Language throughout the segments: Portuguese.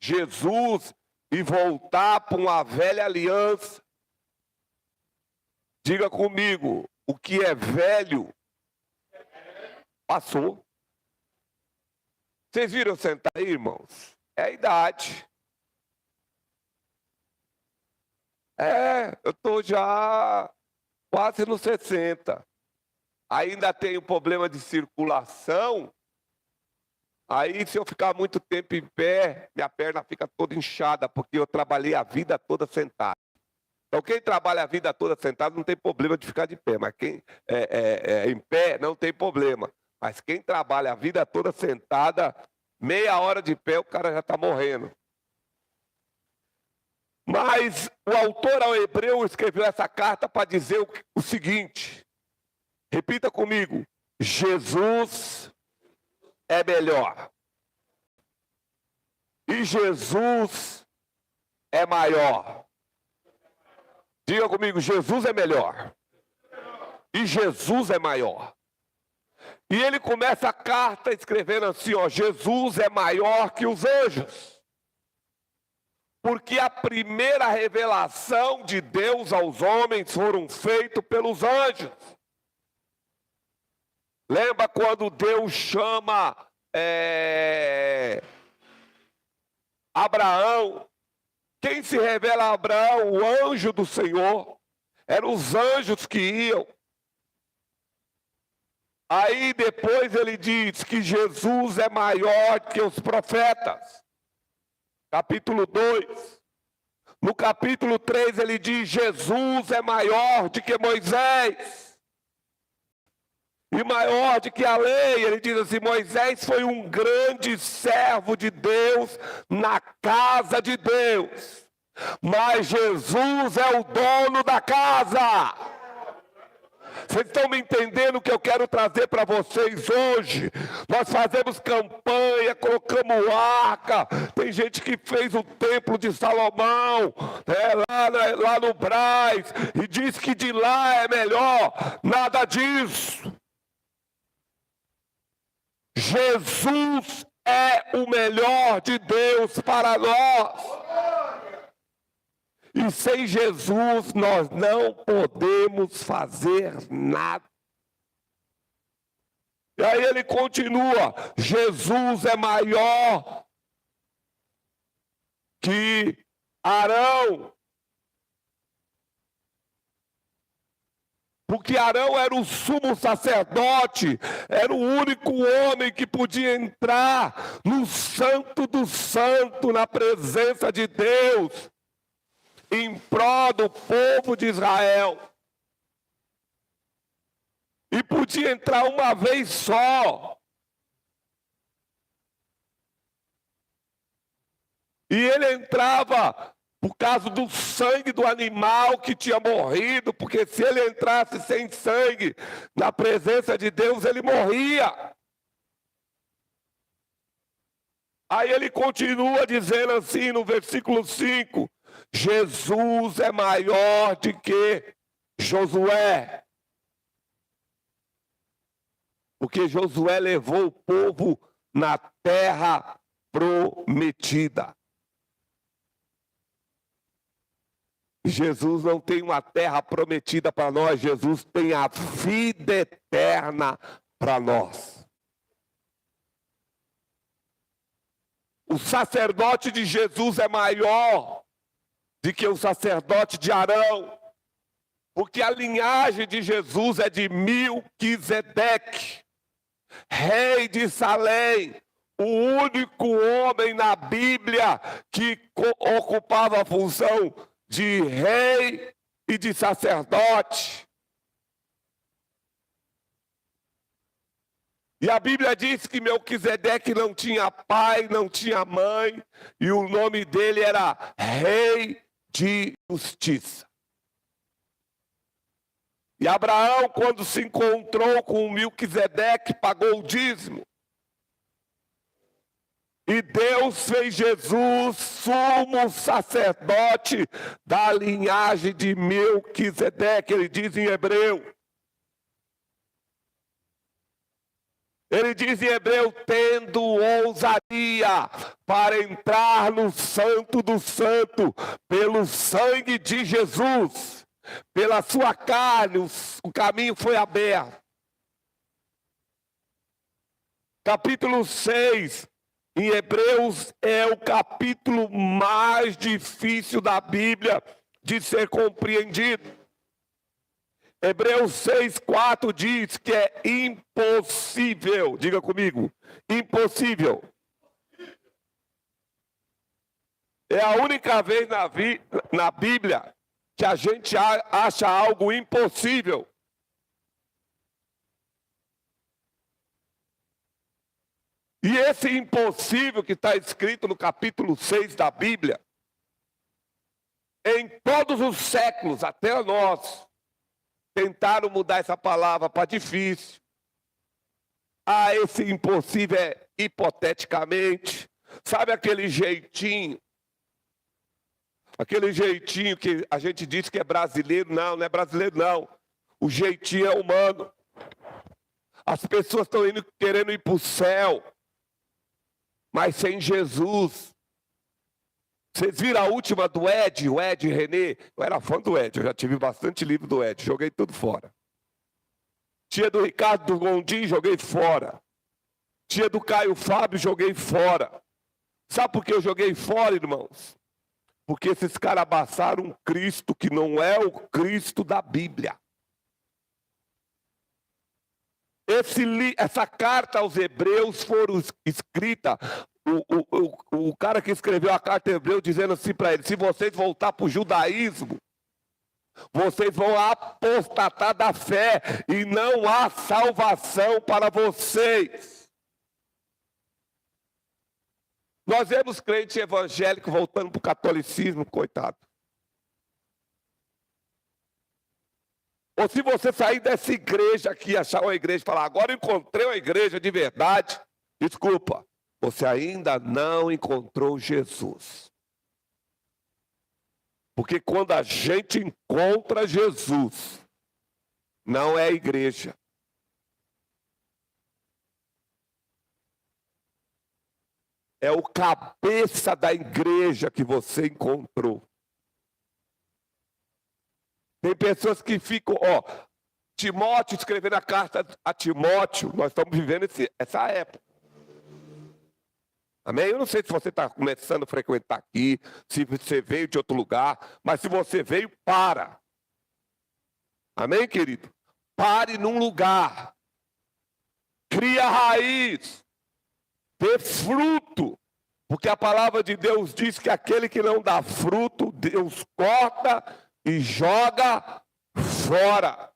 Jesus e voltar para uma velha aliança. Diga comigo, o que é velho, passou. Vocês viram sentar aí, irmãos? É a idade. Eu estou já quase nos 60. Ainda tenho problema de circulação. Aí, se eu ficar muito tempo em pé, minha perna fica toda inchada, porque eu trabalhei a vida toda sentado. Então, quem trabalha a vida toda sentado não tem problema de ficar de pé, mas quem em pé não tem problema. Mas quem trabalha a vida toda sentada, meia hora de pé, o cara já está morrendo. Mas o autor ao Hebreu escreveu essa carta para dizer o seguinte. Repita comigo. Jesus é melhor. E Jesus é maior. Diga comigo, Jesus é melhor. E Jesus é maior. E ele começa a carta escrevendo assim, ó, Jesus é maior que os anjos. Porque a primeira revelação de Deus aos homens foram feitas pelos anjos. Lembra quando Deus chama Abraão? Quem se revela a Abraão? O anjo do Senhor. Eram os anjos que iam. Aí depois ele diz que Jesus é maior que os profetas. Capítulo 2. No capítulo 3 ele diz, Jesus é maior do que Moisés. E maior do que a lei. Ele diz assim, Moisés foi um grande servo de Deus na casa de Deus. Mas Jesus é o dono da casa. Vocês estão me entendendo o que eu quero trazer para vocês hoje? Nós fazemos campanha, colocamos arca. Tem gente que fez o templo de Salomão, lá no Brás, e diz que de lá é melhor. Nada disso. Jesus é o melhor de Deus para nós. E sem Jesus nós não podemos fazer nada. E aí ele continua, Jesus é maior que Arão. Porque Arão era o sumo sacerdote, era o único homem que podia entrar no santo do santo, na presença de Deus, em prol do povo de Israel. E podia entrar uma vez só. E ele entrava por causa do sangue do animal que tinha morrido, porque se ele entrasse sem sangue na presença de Deus, ele morria. Aí ele continua dizendo assim no versículo 5, Jesus é maior do que Josué. Porque Josué levou o povo na terra prometida. Jesus não tem uma terra prometida para nós, Jesus tem a vida eterna para nós. O sacerdote de Jesus é maior do que o sacerdote de Arão, porque a linhagem de Jesus é de Melquisedeque, rei de Salém, o único homem na Bíblia que ocupava a função de rei e de sacerdote. E a Bíblia diz que Melquisedeque não tinha pai, não tinha mãe, e o nome dele era Rei de Justiça. E Abraão, quando se encontrou com Melquisedeque, pagou o dízimo. E Deus fez Jesus sumo sacerdote da linhagem de Melquisedeque, ele diz em Hebreu. Ele diz em Hebreu, tendo ousadia para entrar no Santo do Santo, pelo sangue de Jesus, pela sua carne, o caminho foi aberto. Capítulo 6, em Hebreus, é o capítulo mais difícil da Bíblia de ser compreendido. Hebreus 6,4 diz que é impossível, diga comigo, impossível. É a única vez na Bíblia que a gente acha algo impossível. E esse impossível que está escrito no capítulo 6 da Bíblia, em todos os séculos, até nós, tentaram mudar essa palavra para difícil. Ah, esse impossível é hipoteticamente. Sabe aquele jeitinho? Aquele jeitinho que a gente diz que é brasileiro. Não, não é brasileiro não. O jeitinho é humano. As pessoas estão querendo ir para o céu, mas sem Jesus. Vocês viram a última do Ed, o Ed René? Eu era fã do Ed, eu já tive bastante livro do Ed, joguei tudo fora. Tinha do Ricardo Gondim, joguei fora. Tinha do Caio Fábio, joguei fora. Sabe por que eu joguei fora, irmãos? Porque esses caras abraçaram um Cristo que não é o Cristo da Bíblia. Essa carta aos Hebreus foram escrita, o cara que escreveu a carta aos Hebreus dizendo assim para ele, se vocês voltar para o judaísmo, vocês vão apostatar da fé e não há salvação para vocês. Nós vemos crente evangélico voltando para o catolicismo, coitado. Ou se você sair dessa igreja aqui, achar uma igreja e falar, agora encontrei uma igreja de verdade, desculpa, você ainda não encontrou Jesus. Porque quando a gente encontra Jesus, não é a igreja. É o cabeça da igreja que você encontrou. Tem pessoas que ficam, Timóteo escrevendo a carta a Timóteo, nós estamos vivendo essa época. Amém? Eu não sei se você está começando a frequentar aqui, se você veio de outro lugar, mas se você veio, para. Amém, querido? Pare num lugar. Cria raiz. Dê fruto. Porque a palavra de Deus diz que aquele que não dá fruto, Deus corta e joga fora.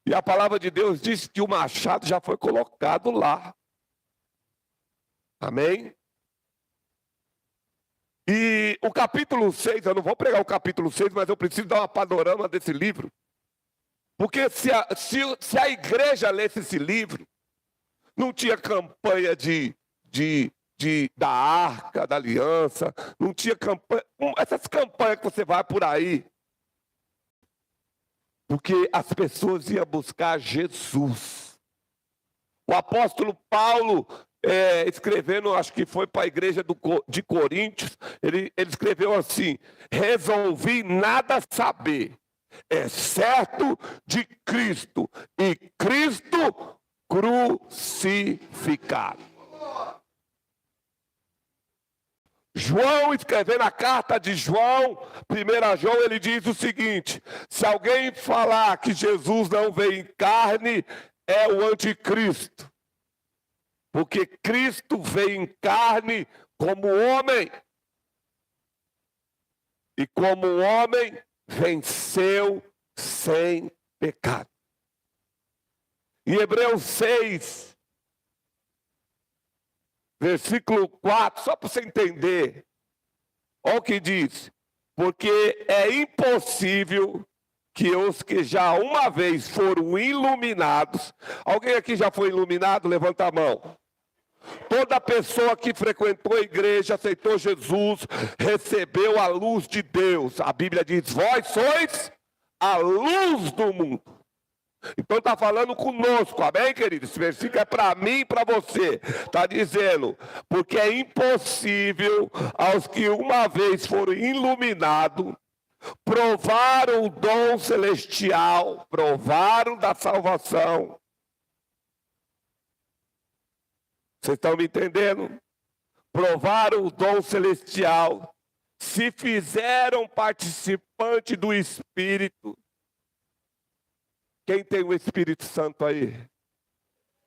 E a palavra de Deus diz que o machado já foi colocado lá. Amém? E o capítulo 6, eu não vou pregar o capítulo 6, mas eu preciso dar uma panorama desse livro. Porque se a igreja lesse esse livro, não tinha campanha da Arca, da Aliança, não tinha campanha, essas campanhas que você vai por aí. Porque as pessoas iam buscar Jesus. O apóstolo Paulo, escrevendo, acho que foi para a igreja de Coríntios, ele escreveu assim, resolvi nada saber, exceto de Cristo, e Cristo crucificado. João, escrevendo a carta de João, 1 João, ele diz o seguinte, se alguém falar que Jesus não veio em carne, é o anticristo. Porque Cristo veio em carne como homem. E como homem, venceu sem pecado. Em Hebreus 6, versículo 4, só para você entender, olha o que diz, porque é impossível que os que já uma vez foram iluminados, alguém aqui já foi iluminado? Levanta a mão. Toda pessoa que frequentou a igreja, aceitou Jesus, recebeu a luz de Deus. A Bíblia diz, vós sois a luz do mundo. Então está falando conosco, amém, querido? Esse versículo é para mim e para você. Está dizendo, porque é impossível aos que uma vez foram iluminados, provaram o dom celestial, provaram da salvação. Vocês estão me entendendo? Provaram o dom celestial, se fizeram participante do Espírito. Quem tem o Espírito Santo aí?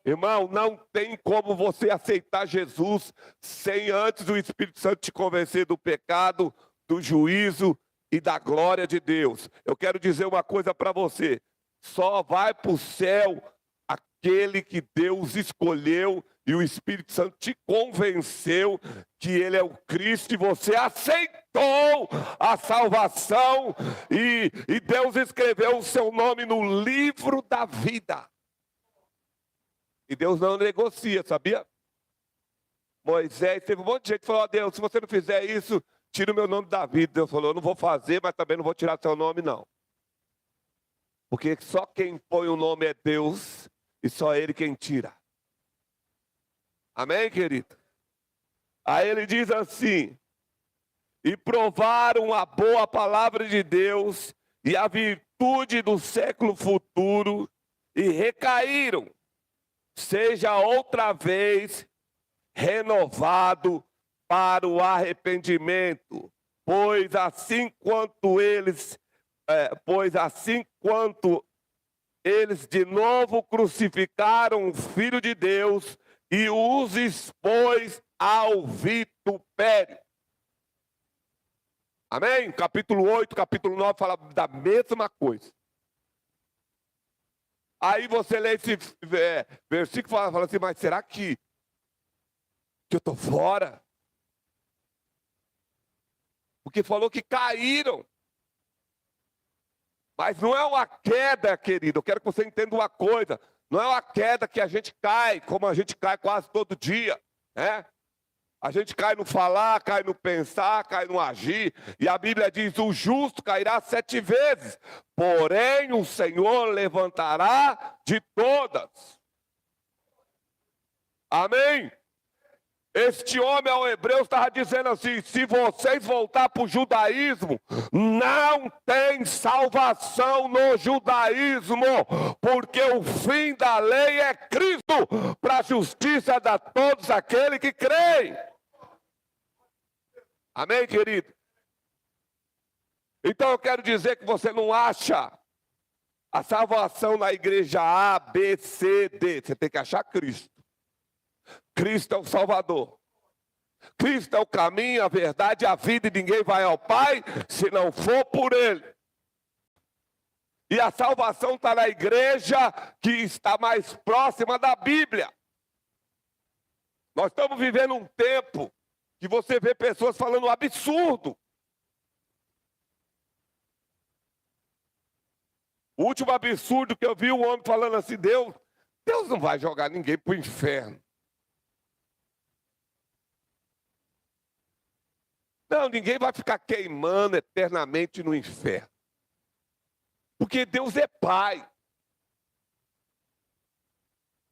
Irmão, não tem como você aceitar Jesus sem antes o Espírito Santo te convencer do pecado, do juízo e da glória de Deus. Eu quero dizer uma coisa para você: só vai para o céu aquele que Deus escolheu e o Espírito Santo te convenceu que Ele é o Cristo e você aceitou a salvação e Deus escreveu o seu nome no livro da vida. E Deus não negocia, sabia? Moisés teve um monte de gente que falou: Deus, se você não fizer isso, tira o meu nome da vida. Deus falou: eu não vou fazer, mas também não vou tirar seu nome, não. Porque só quem põe o nome é Deus e só Ele quem tira. Amém, querido? Aí ele diz assim: e provaram a boa palavra de Deus e a virtude do século futuro e recaíram. Seja outra vez renovado para o arrependimento, pois assim quanto eles de novo crucificaram o Filho de Deus e os expôs ao vitupério. Amém? Capítulo 8, capítulo 9 fala da mesma coisa. Aí você lê esse versículo e fala assim: mas será que eu estou fora? Porque falou que caíram. Mas não é uma queda, querido. Eu quero que você entenda uma coisa. Não é uma queda que a gente cai, como a gente cai quase todo dia, né? A gente cai no falar, cai no pensar, cai no agir. E a Bíblia diz: o justo cairá 7 vezes, porém o Senhor levantará de todas. Amém? Este homem ao Hebreus estava dizendo assim: se vocês voltar para o judaísmo, não tem salvação no judaísmo, porque o fim da lei é Cristo, para a justiça de todos aqueles que creem. Amém, querido? Então eu quero dizer que você não acha a salvação na igreja A, B, C, D. Você tem que achar Cristo. Cristo é o Salvador. Cristo é o caminho, a verdade e a vida, e ninguém vai ao Pai se não for por Ele. E a salvação está na igreja que está mais próxima da Bíblia. Nós estamos vivendo um tempo que você vê pessoas falando um absurdo. O último absurdo que eu vi, um homem falando assim: Deus não vai jogar ninguém para o inferno. Não, ninguém vai ficar queimando eternamente no inferno. Porque Deus é Pai.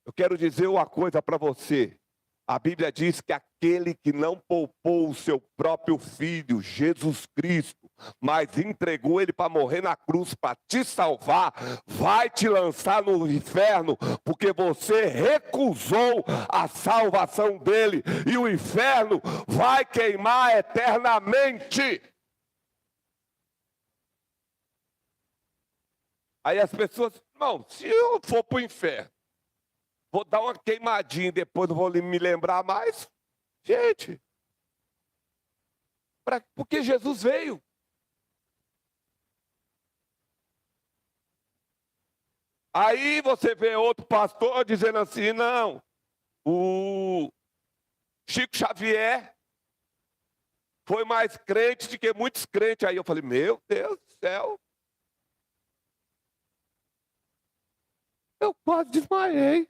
Eu quero dizer uma coisa para você. A Bíblia diz que aquele que não poupou o seu próprio Filho, Jesus Cristo, mas entregou Ele para morrer na cruz, para te salvar, vai te lançar no inferno, porque você recusou a salvação dEle, e o inferno vai queimar eternamente. Aí as pessoas: não, se eu for para o inferno, vou dar uma queimadinha, depois não vou me lembrar mais. Gente, porque Jesus veio. Aí você vê outro pastor dizendo assim: não, o Chico Xavier foi mais crente do que muitos crentes. Aí eu falei: meu Deus do céu. Eu quase desmaiei.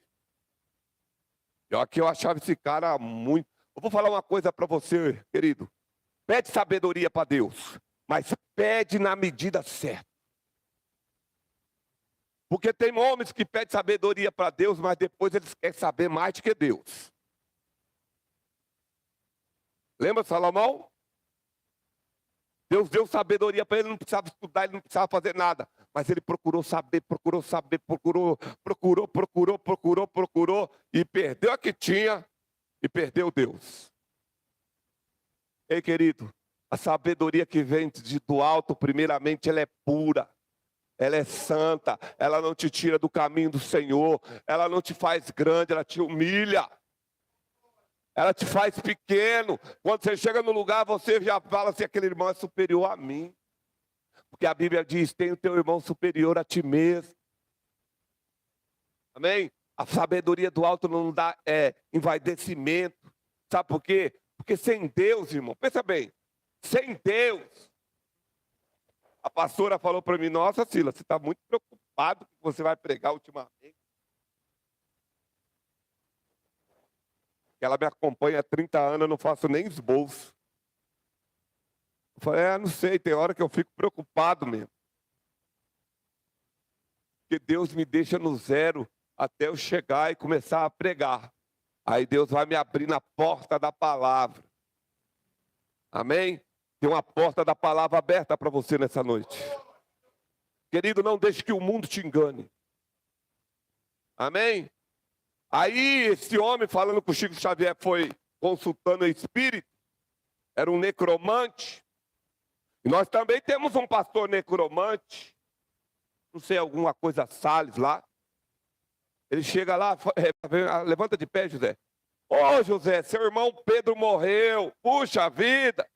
Eu achava esse cara muito... Eu vou falar uma coisa para você, querido. Pede sabedoria para Deus, mas pede na medida certa. Porque tem homens que pedem sabedoria para Deus, mas depois eles querem saber mais do que Deus. Lembra Salomão? Deus deu sabedoria para ele, não precisava estudar, ele não precisava fazer nada. Mas ele procurou saber, procurou, e perdeu a que tinha, e perdeu Deus. Ei, querido, a sabedoria que vem do alto, primeiramente, ela é pura. Ela é santa, ela não te tira do caminho do Senhor, ela não te faz grande, ela te humilha. Ela te faz pequeno. Quando você chega no lugar, você já fala assim, aquele irmão é superior a mim. Porque a Bíblia diz, tem o teu irmão superior a ti mesmo. Amém? A sabedoria do alto não dá envaidecimento. Sabe por quê? Porque sem Deus, irmão, pensa bem, sem Deus. A pastora falou para mim, nossa, Silas, você está muito preocupado com o que você vai pregar ultimamente. Ela me acompanha há 30 anos, eu não faço nem esboço. Eu falei, não sei, tem hora que eu fico preocupado mesmo. Porque Deus me deixa no zero até eu chegar e começar a pregar. Aí Deus vai me abrir na porta da palavra. Amém? Tem uma porta da palavra aberta para você nessa noite. Querido, não deixe que o mundo te engane. Amém? Aí esse homem falando com o Chico Xavier foi consultando o espírito. Era um necromante. E nós também temos um pastor necromante. Não sei, alguma coisa Salles lá. Ele chega lá, levanta de pé, José. Ô José, seu irmão Pedro morreu. Puxa vida.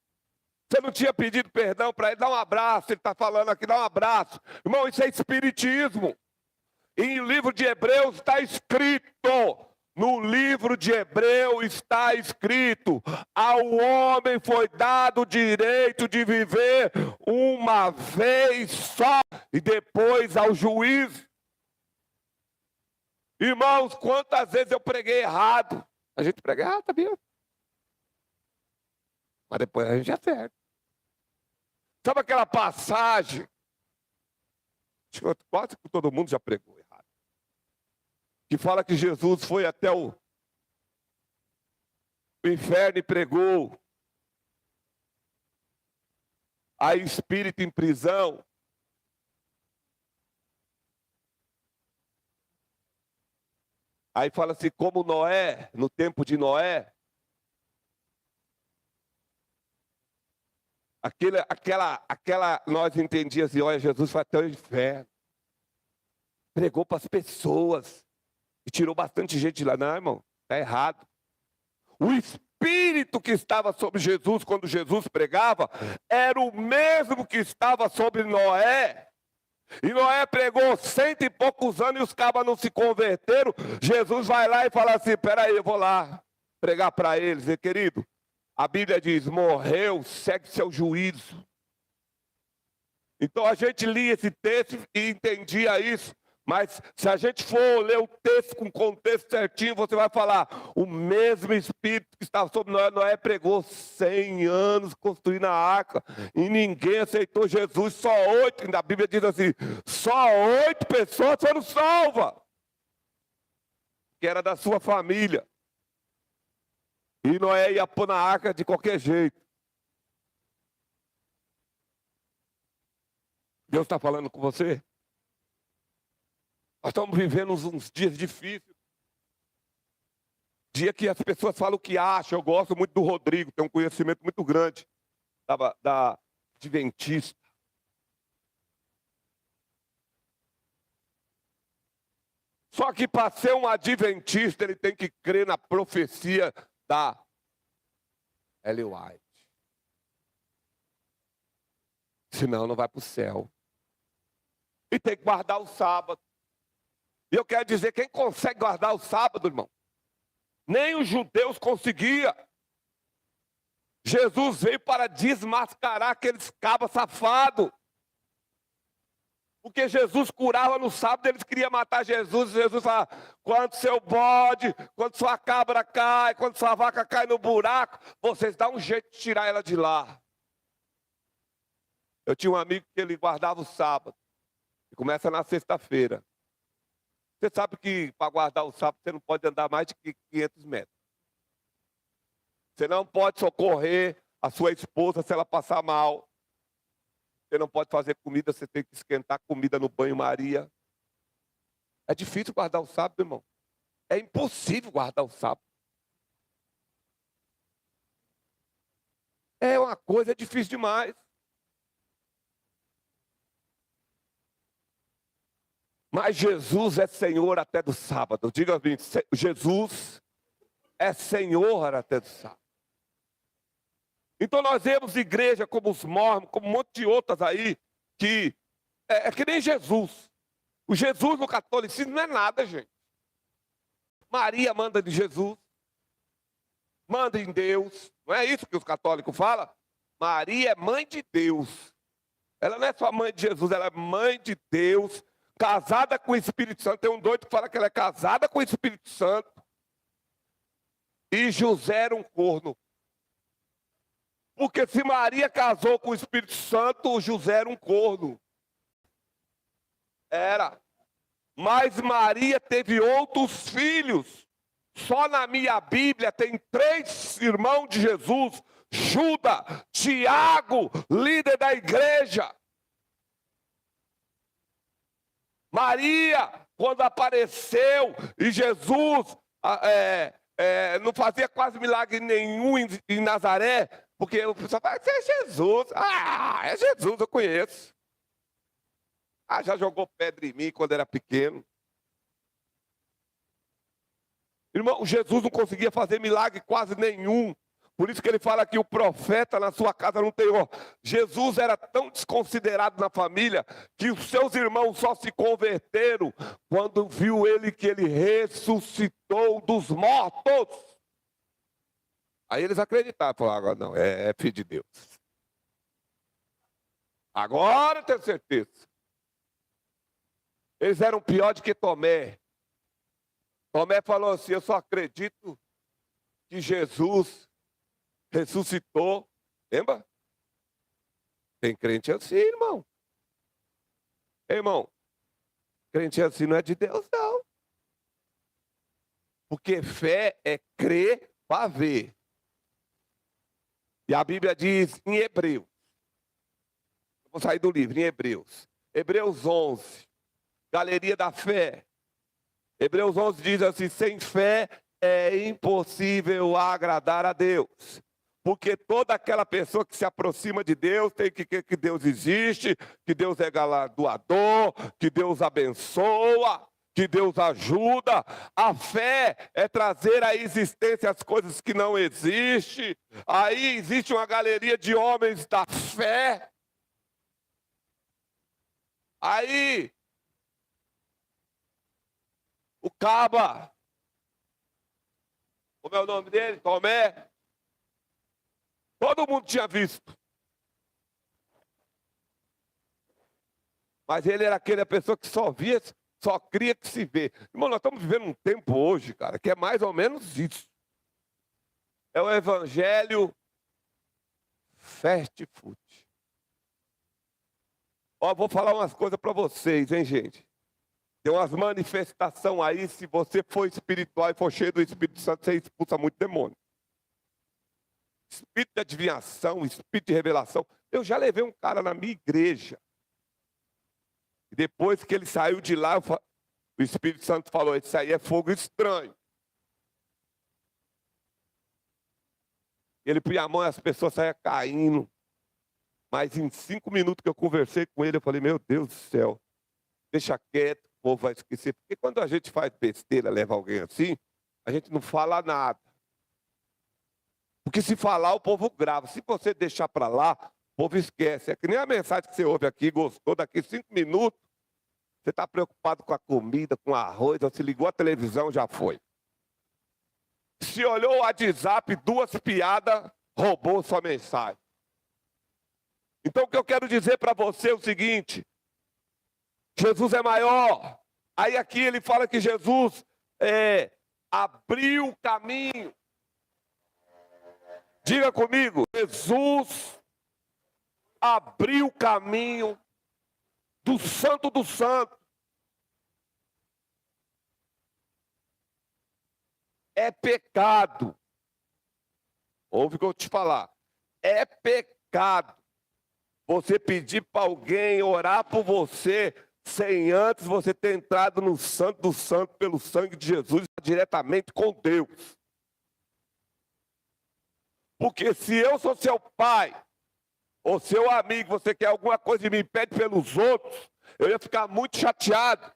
Você não tinha pedido perdão para ele? Dá um abraço, ele está falando aqui, dá um abraço. Irmão, isso é espiritismo. E no livro de Hebreus está escrito, no livro de Hebreus está escrito, ao homem foi dado o direito de viver uma vez só, e depois ao juízo. Irmãos, quantas vezes eu preguei errado? A gente prega errado, sabia? Mas depois a gente acerta. Sabe aquela passagem? Quase que todo mundo já pregou errado. Que fala que Jesus foi até o inferno e pregou. Aí espírito em prisão. Aí fala assim, como Noé, no tempo de Noé. Nós entendíamos assim, olha, Jesus foi até o inferno. Pregou para as pessoas. E tirou bastante gente de lá. Não, irmão, está errado. O espírito que estava sobre Jesus quando Jesus pregava, era o mesmo que estava sobre Noé. E Noé pregou 100 e poucos anos e os cabas não se converteram. Jesus vai lá e fala assim, peraí, eu vou lá pregar para eles. E, querido, a Bíblia diz, morreu, segue seu juízo. Então a gente lia esse texto e entendia isso. Mas se a gente for ler o texto com o contexto certinho, você vai falar, o mesmo Espírito que estava sobre Noé, Noé pregou 100 anos construindo a arca, e ninguém aceitou Jesus, só 8, a Bíblia diz assim, só 8 pessoas foram salvas, que era da sua família. E Noé ia pôr na arca de qualquer jeito. Deus está falando com você? Nós estamos vivendo uns dias difíceis. Dia que as pessoas falam o que acham. Eu gosto muito do Rodrigo, tem um conhecimento muito grande da adventista. Só que para ser um adventista, ele tem que crer na profecia da Ellen White. Senão não vai para o céu. E tem que guardar o sábado. E eu quero dizer, quem consegue guardar o sábado, irmão? Nem os judeus conseguiam. Jesus veio para desmascarar aqueles cabas safados. Porque Jesus curava no sábado, eles queriam matar Jesus. E Jesus falava, quando seu bode, quando sua cabra cai, quando sua vaca cai no buraco, vocês dão um jeito de tirar ela de lá. Eu tinha um amigo que ele guardava o sábado. E começa na sexta-feira. Você sabe que para guardar o sábado você não pode andar mais de 500 metros. Você não pode socorrer a sua esposa se ela passar mal. Você não pode fazer comida, você tem que esquentar comida no banho-maria. É difícil guardar o sábado, irmão. É impossível guardar o sábado. É uma coisa difícil demais. Mas Jesus é Senhor até do sábado. Diga a mim, Jesus é Senhor até do sábado. Então nós vemos igreja como os mormons, como um monte de outras aí, que é que nem Jesus. O Jesus no catolicismo não é nada, gente. Maria manda de Jesus, manda em Deus. Não é isso que os católicos falam? Maria é mãe de Deus. Ela não é só mãe de Jesus, ela é mãe de Deus, casada com o Espírito Santo. Tem um doido que fala que ela é casada com o Espírito Santo. E José era um corno. Porque se Maria casou com o Espírito Santo, José era um corno. Era. Mas Maria teve outros filhos. Só na minha Bíblia tem 3 irmãos de Jesus. Judas, Tiago, líder da igreja. Maria, quando apareceu, e Jesus não fazia quase milagre nenhum em Nazaré, porque o pessoal fala, é Jesus. Ah, é Jesus, eu conheço. Ah, já jogou pedra em mim quando era pequeno. Irmão, Jesus não conseguia fazer milagre quase nenhum. Por isso que ele fala que o profeta na sua casa não tem honra. Jesus era tão desconsiderado na família que os seus irmãos só se converteram quando viu ele que ele ressuscitou dos mortos. Aí eles acreditaram, falaram, agora não, é filho de Deus. Agora eu tenho certeza. Eles eram pior do que Tomé. Tomé falou assim, eu só acredito que Jesus ressuscitou. Lembra? Tem crente assim, irmão. Irmão, crente assim não é de Deus, não. Porque fé é crer para ver. E a Bíblia diz em Hebreus. Vou sair do livro, em Hebreus. Hebreus 11. Galeria da fé. Hebreus 11 diz assim, sem fé é impossível agradar a Deus. Porque toda aquela pessoa que se aproxima de Deus tem que crer que Deus existe, que Deus é galardoador, que Deus abençoa, que Deus ajuda. A fé é trazer à existência as coisas que não existem. Aí existe uma galeria de homens da fé. Aí o Caba, como é o nome dele? Tomé. Todo mundo tinha visto. Mas ele era aquela pessoa que só via, só cria que se vê. Irmão, nós estamos vivendo um tempo hoje, cara, que é mais ou menos isso. É o evangelho fast food. Ó, vou falar umas coisas para vocês, hein, gente? Tem umas manifestações aí, se você for espiritual e for cheio do Espírito Santo, você expulsa muito demônio. Espírito de adivinhação, espírito de revelação. Eu já levei um cara na minha igreja. E depois que ele saiu de lá, o Espírito Santo falou, isso aí é fogo estranho. Ele punha a mão e as pessoas saíam caindo. Mas em 5 minutos que eu conversei com ele, eu falei, meu Deus do céu, deixa quieto, o povo vai esquecer. Porque quando a gente faz besteira, leva alguém assim, a gente não fala nada. Porque se falar, o povo grava. Se você deixar para lá, o povo esquece. É que nem a mensagem que você ouve aqui, gostou, daqui 5 minutos, você está preocupado com a comida, com o arroz, você ligou a televisão, já foi. Se olhou o WhatsApp, 2 piadas, roubou sua mensagem. Então o que eu quero dizer para você é o seguinte, Jesus é maior. Aí aqui ele fala que Jesus abriu o caminho. Diga comigo, Jesus abriu o caminho do Santo do Santo. É pecado. Ouve o que eu te falar. É pecado você pedir para alguém orar por você sem antes você ter entrado no Santo do Santo pelo sangue de Jesus diretamente com Deus. Porque se eu sou seu pai, ou seu amigo, você quer alguma coisa e me pede pelos outros, eu ia ficar muito chateado.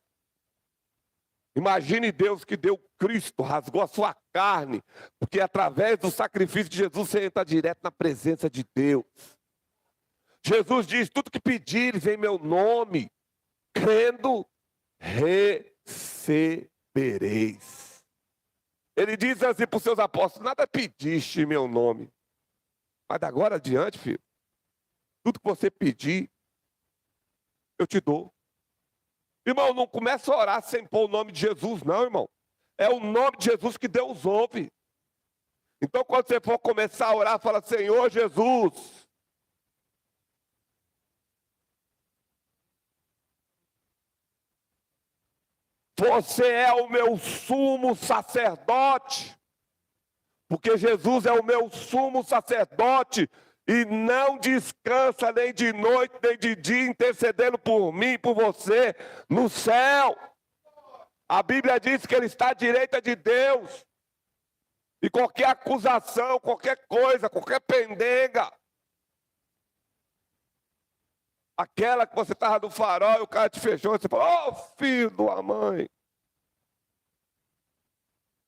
Imagine Deus que deu Cristo, rasgou a sua carne, porque através do sacrifício de Jesus você entra direto na presença de Deus. Jesus diz, tudo que pedires em meu nome, crendo, recebereis. Ele diz assim para os seus apóstolos, nada pediste em meu nome, mas da agora adiante, filho, tudo que você pedir, eu te dou. Irmão, não começa a orar sem pôr o nome de Jesus, não, irmão. É o nome de Jesus que Deus ouve. Então, quando você for começar a orar, fala, Senhor Jesus, você é o meu sumo sacerdote, porque Jesus é o meu sumo sacerdote, e não descansa nem de noite, nem de dia, intercedendo por mim, por você, no céu. A Bíblia diz que ele está à direita de Deus. E qualquer acusação, qualquer coisa, qualquer pendenga, aquela que você estava no farol e o cara te fechou, você falou, ô filho da mãe.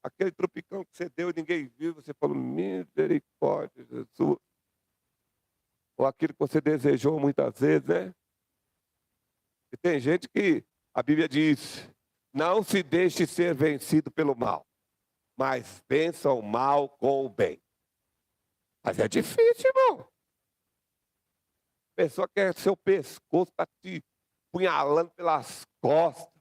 Aquele tropicão que você deu e ninguém viu, você falou, misericórdia, Jesus. Ou aquilo que você desejou muitas vezes, né? E tem gente que a Bíblia diz, não se deixe ser vencido pelo mal, mas vença o mal com o bem. Mas é difícil, irmão. A pessoa quer seu pescoço, está te punhalando pelas costas.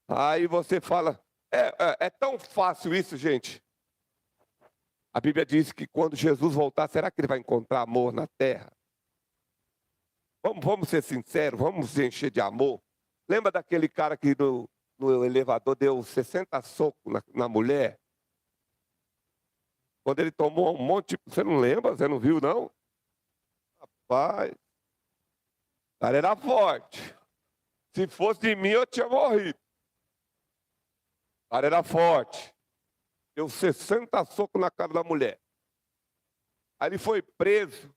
Aí você fala, é tão fácil isso, gente. A Bíblia diz que quando Jesus voltar, será que ele vai encontrar amor na terra? Vamos ser sinceros, vamos se encher de amor. Lembra daquele cara que no elevador deu 60 socos na mulher? Quando ele tomou um monte, você não lembra? Você não viu, não? Rapaz, o cara era forte. Se fosse de mim, eu tinha morrido. O cara era forte. Deu 60 socos na cara da mulher. Aí ele foi preso,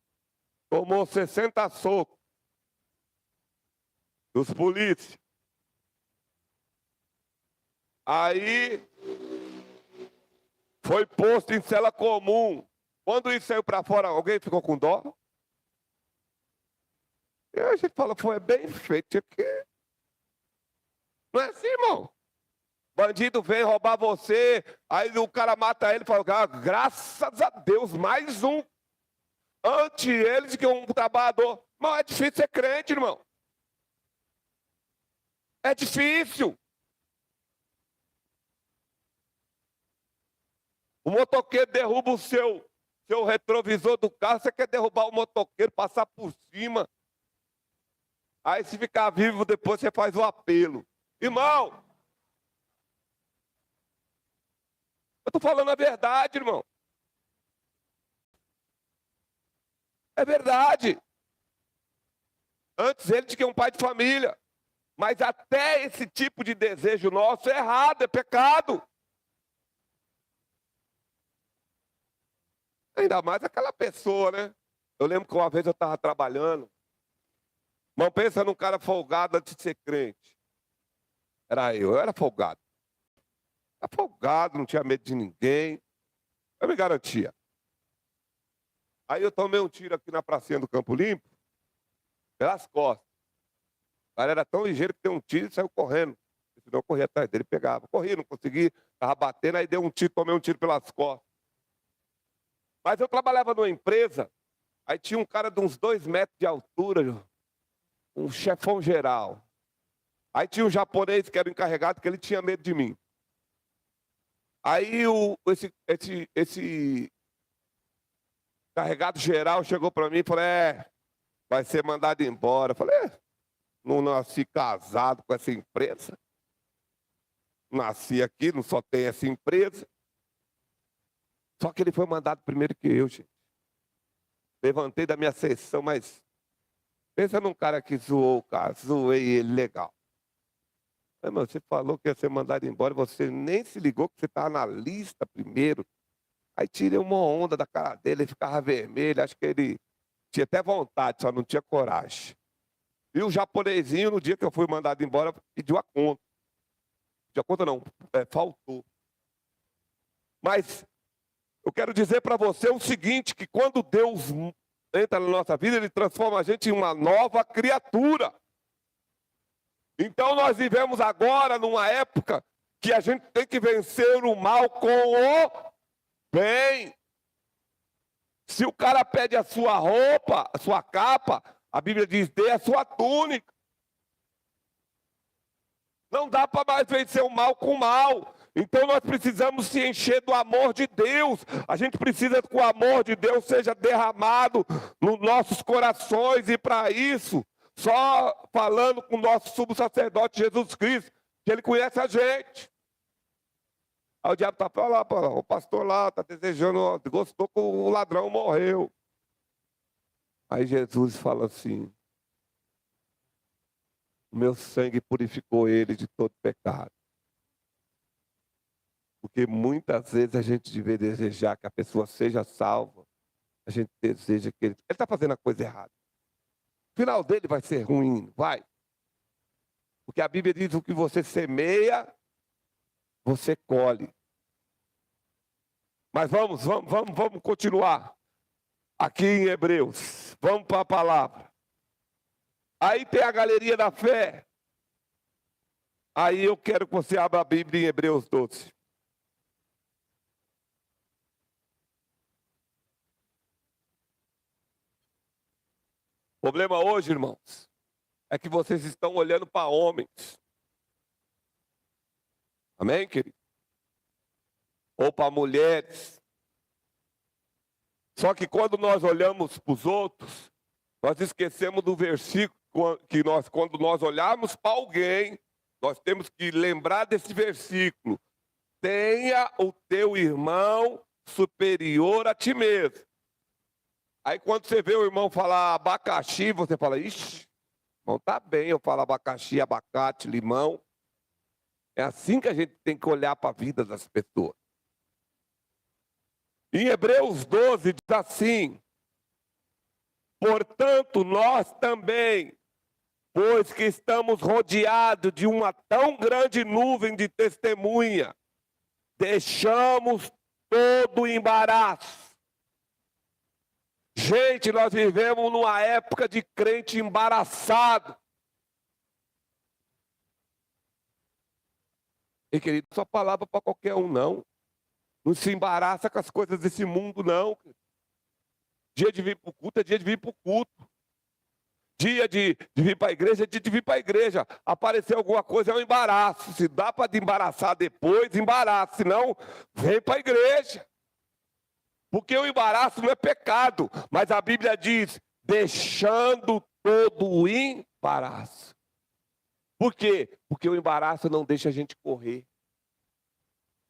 tomou 60 socos dos polícias. Aí foi posto em cela comum. Quando isso saiu para fora, alguém ficou com dó? E a gente fala, foi bem feito aqui. Não é assim, irmão? Bandido vem roubar você, aí o cara mata ele e fala, graças a Deus, mais um. Ante eles que um trabalhador. Mas é difícil ser crente, irmão. É difícil. O motoqueiro derruba o seu retrovisor do carro, você quer derrubar o motoqueiro, passar por cima. Aí se ficar vivo depois você faz o apelo. Irmão, eu estou falando a verdade, irmão. É verdade. Antes ele tinha um pai de família. Mas até esse tipo de desejo nosso é errado, é pecado. Ainda mais aquela pessoa, né? Eu lembro que uma vez eu estava trabalhando. Não pensa num cara folgado antes de ser crente. Eu era folgado. Era folgado, não tinha medo de ninguém. Eu me garantia. Aí eu tomei um tiro aqui na pracinha do Campo Limpo, pelas costas. O cara era tão ligeiro que deu um tiro e saiu correndo. Senão eu corria atrás dele, pegava. Corria, não consegui, estava batendo, aí deu um tiro, tomei um tiro pelas costas. Mas eu trabalhava numa empresa, aí tinha um cara de uns 2 metros de altura, um chefão geral. Aí tinha um japonês que era o encarregado, que ele tinha medo de mim. Aí esse encarregado geral chegou para mim e falou, vai ser mandado embora. Eu falei, não nasci casado com essa empresa. nasci aqui, não só tem essa empresa. Só que ele foi mandado primeiro que eu, gente. Levantei da minha sessão, mas pensa num cara que zoou o cara, zoei ele legal. Mas, meu, você falou que ia ser mandado embora, você nem se ligou que você estava na lista primeiro. Aí tirei uma onda da cara dele, ele ficava vermelho, acho que ele tinha até vontade, só não tinha coragem. E o japonesinho, no dia que eu fui mandado embora, pediu a conta. Pediu a conta não, faltou. Mas eu quero dizer para você o seguinte, que quando Deus entra na nossa vida, Ele transforma a gente em uma nova criatura. Então nós vivemos agora numa época que a gente tem que vencer o mal com o bem. Se o cara pede a sua roupa, a sua capa, a Bíblia diz, dê a sua túnica. Não dá para mais vencer o mal com o mal. Então nós precisamos se encher do amor de Deus. A gente precisa que o amor de Deus seja derramado nos nossos corações. E para isso, só falando com o nosso sumo sacerdote Jesus Cristo, que Ele conhece a gente. Aí o diabo está falando, o pastor lá está desejando, gostou que o ladrão morreu. Aí Jesus fala assim, o meu sangue purificou ele de todo pecado. Porque muitas vezes a gente deve desejar que a pessoa seja salva. A gente deseja que ele está fazendo a coisa errada. O final dele vai ser ruim, vai. Porque a Bíblia diz o que você semeia, você colhe. Mas vamos continuar aqui em Hebreus. Vamos para a palavra. Aí tem a galeria da fé. Aí eu quero que você abra a Bíblia em Hebreus 12. O problema hoje, irmãos, é que vocês estão olhando para homens. Amém, querido? Ou para mulheres. Só que quando nós olhamos para os outros, nós esquecemos do versículo que quando nós olharmos para alguém, nós temos que lembrar desse versículo. Tenha o teu irmão superior a ti mesmo. Aí quando você vê o irmão falar abacaxi, você fala, ixi, irmão, tá bem, eu falo abacaxi, abacate, limão. É assim que a gente tem que olhar para a vida das pessoas. Em Hebreus 12 diz assim, portanto nós também, pois que estamos rodeados de uma tão grande nuvem de testemunha, deixamos todo o embaraço. Gente, nós vivemos numa época de crente embaraçado. E querido, só palavra para qualquer um, não. Não se embaraça com as coisas desse mundo, não. Dia de vir para o culto é dia de vir para o culto. Dia de vir para a igreja é dia de vir para a igreja. Aparecer alguma coisa é um embaraço. Se dá para embaraçar depois, embaraça. Se não, vem para a igreja. Porque o embaraço não é pecado. Mas a Bíblia diz, deixando todo o embaraço. Por quê? Porque o embaraço não deixa a gente correr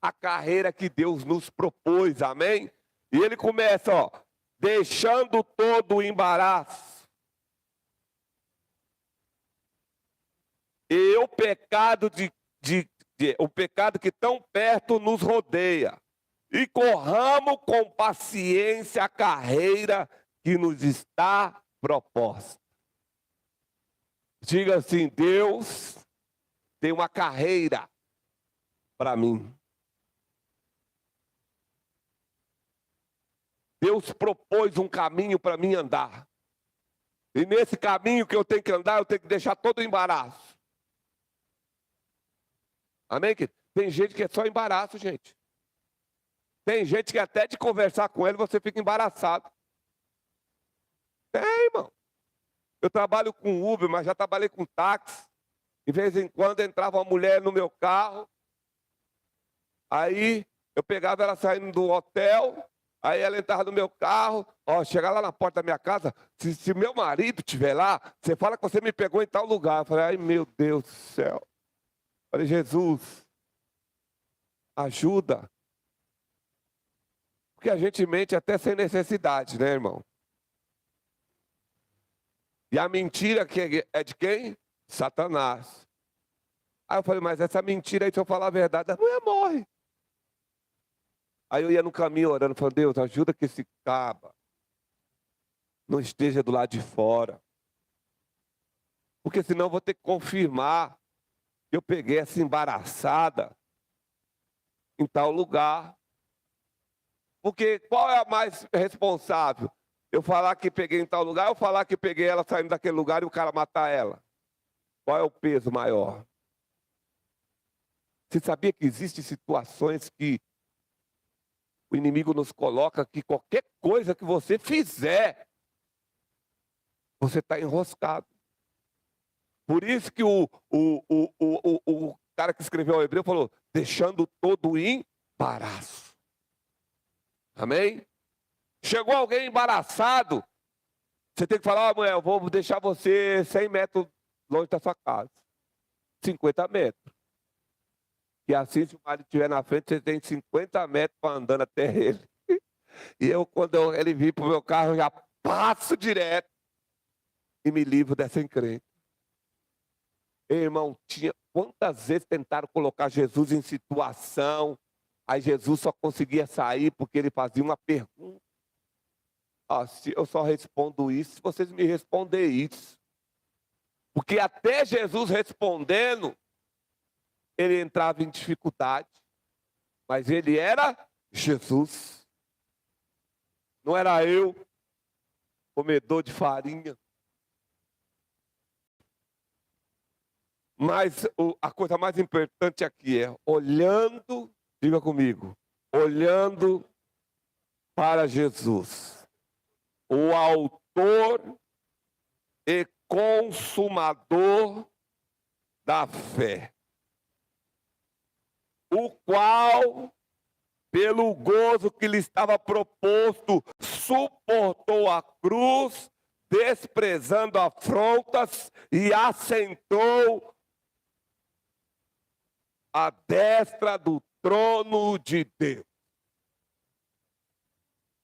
a carreira que Deus nos propôs, amém? E ele começa, ó, deixando todo o embaraço. E o pecado o pecado que tão perto nos rodeia. E corramos com paciência a carreira que nos está proposta. Diga assim, Deus tem uma carreira para mim. Deus propôs um caminho para mim andar. E nesse caminho que eu tenho que andar, eu tenho que deixar todo o embaraço. Amém, querido? Tem gente que é só embaraço, gente. Tem gente que até de conversar com ele, você fica embaraçado. Tem, irmão. Eu trabalho com Uber, mas já trabalhei com táxi. De vez em quando entrava uma mulher no meu carro. Aí eu pegava ela saindo do hotel. Aí ela entrava no meu carro, ó, chegar lá na porta da minha casa, se meu marido estiver lá, você fala que você me pegou em tal lugar. Eu falei, ai meu Deus do céu. Eu falei, Jesus, ajuda. Porque a gente mente até sem necessidade, né, irmão? E a mentira é de quem? Satanás. Aí eu falei, mas essa mentira aí, se eu falar a verdade, a mulher morre. Aí eu ia no caminho orando, falando, Deus, ajuda que esse caba não esteja do lado de fora. Porque senão eu vou ter que confirmar que eu peguei essa embaraçada em tal lugar. Porque qual é a mais responsável? Eu falar que peguei em tal lugar ou falar que peguei ela saindo daquele lugar e o cara matar ela? Qual é o peso maior? Você sabia que existem situações que o inimigo nos coloca que qualquer coisa que você fizer, você está enroscado. Por isso que o cara que escreveu o Hebreu falou, deixando todo o embaraço. Amém? Chegou alguém embaraçado, você tem que falar, mulher, eu vou deixar você 100 metros longe da sua casa. 50 metros. E assim, se o marido estiver na frente, você tem 50 metros para andando até ele. E eu, quando ele vir para o meu carro, eu já passo direto e me livro dessa encrenca. Ei, irmão, quantas vezes tentaram colocar Jesus em situação, aí Jesus só conseguia sair porque ele fazia uma pergunta. Se eu só respondo isso, se vocês me responderem isso. Porque até Jesus respondendo, ele entrava em dificuldade. Mas ele era Jesus. Não era eu, comedor de farinha. Mas a coisa mais importante aqui é olhando, diga comigo, olhando para Jesus, o autor e consumador da fé, o qual, pelo gozo que lhe estava proposto, suportou a cruz, desprezando afrontas, e assentou à destra do trono de Deus.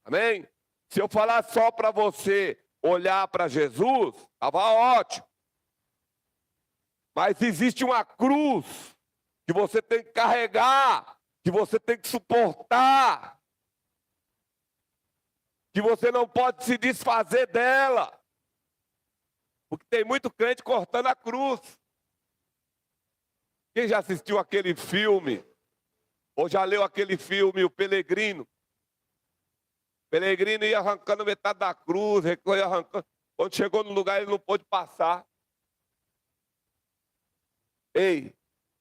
Amém? Se eu falar só para você olhar para Jesus, estava ótimo. Mas existe uma cruz que você tem que carregar, que você tem que suportar, que você não pode se desfazer dela. Porque tem muito crente cortando a cruz. Quem já assistiu aquele filme, ou já leu aquele filme, O Peregrino? O Peregrino ia arrancando metade da cruz, ia arrancando. Quando chegou no lugar, ele não pôde passar. Ei,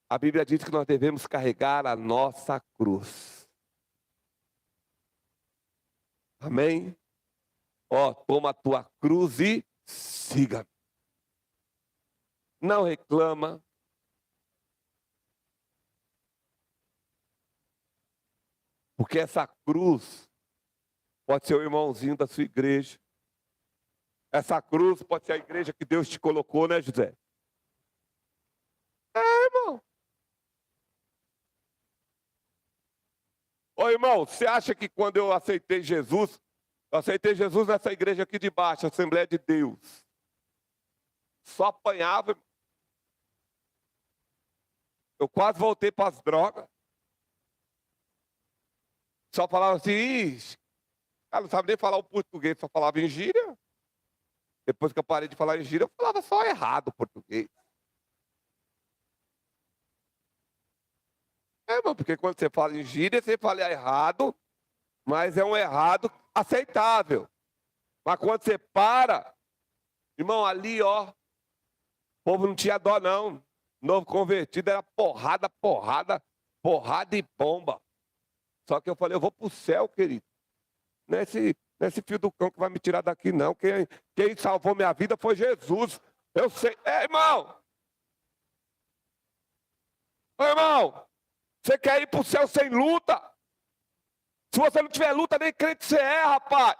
a Bíblia diz que nós devemos carregar a nossa cruz. Amém? Toma a tua cruz e siga. Não reclama. Porque essa cruz pode ser o irmãozinho da sua igreja. Essa cruz pode ser a igreja que Deus te colocou, né, José? Irmão. Irmão, você acha que quando eu aceitei Jesus nessa igreja aqui de baixo, Assembleia de Deus, só apanhava, irmão. Eu quase voltei para as drogas. Só falava assim, cara, não sabe nem falar o português, só falava em gíria. Depois que eu parei de falar em gíria, eu falava só errado o português. Irmão, porque quando você fala em gíria, você fala errado, mas é um errado aceitável. Mas quando você para, irmão, ali, o povo não tinha dó, não. Novo convertido era porrada, porrada, porrada e bomba. Só que eu falei, eu vou para o céu, querido. Não é esse filho do cão que vai me tirar daqui, não. Quem salvou minha vida foi Jesus. Eu sei. Irmão! Irmão! Você quer ir para o céu sem luta? Se você não tiver luta, nem crente você é, rapaz.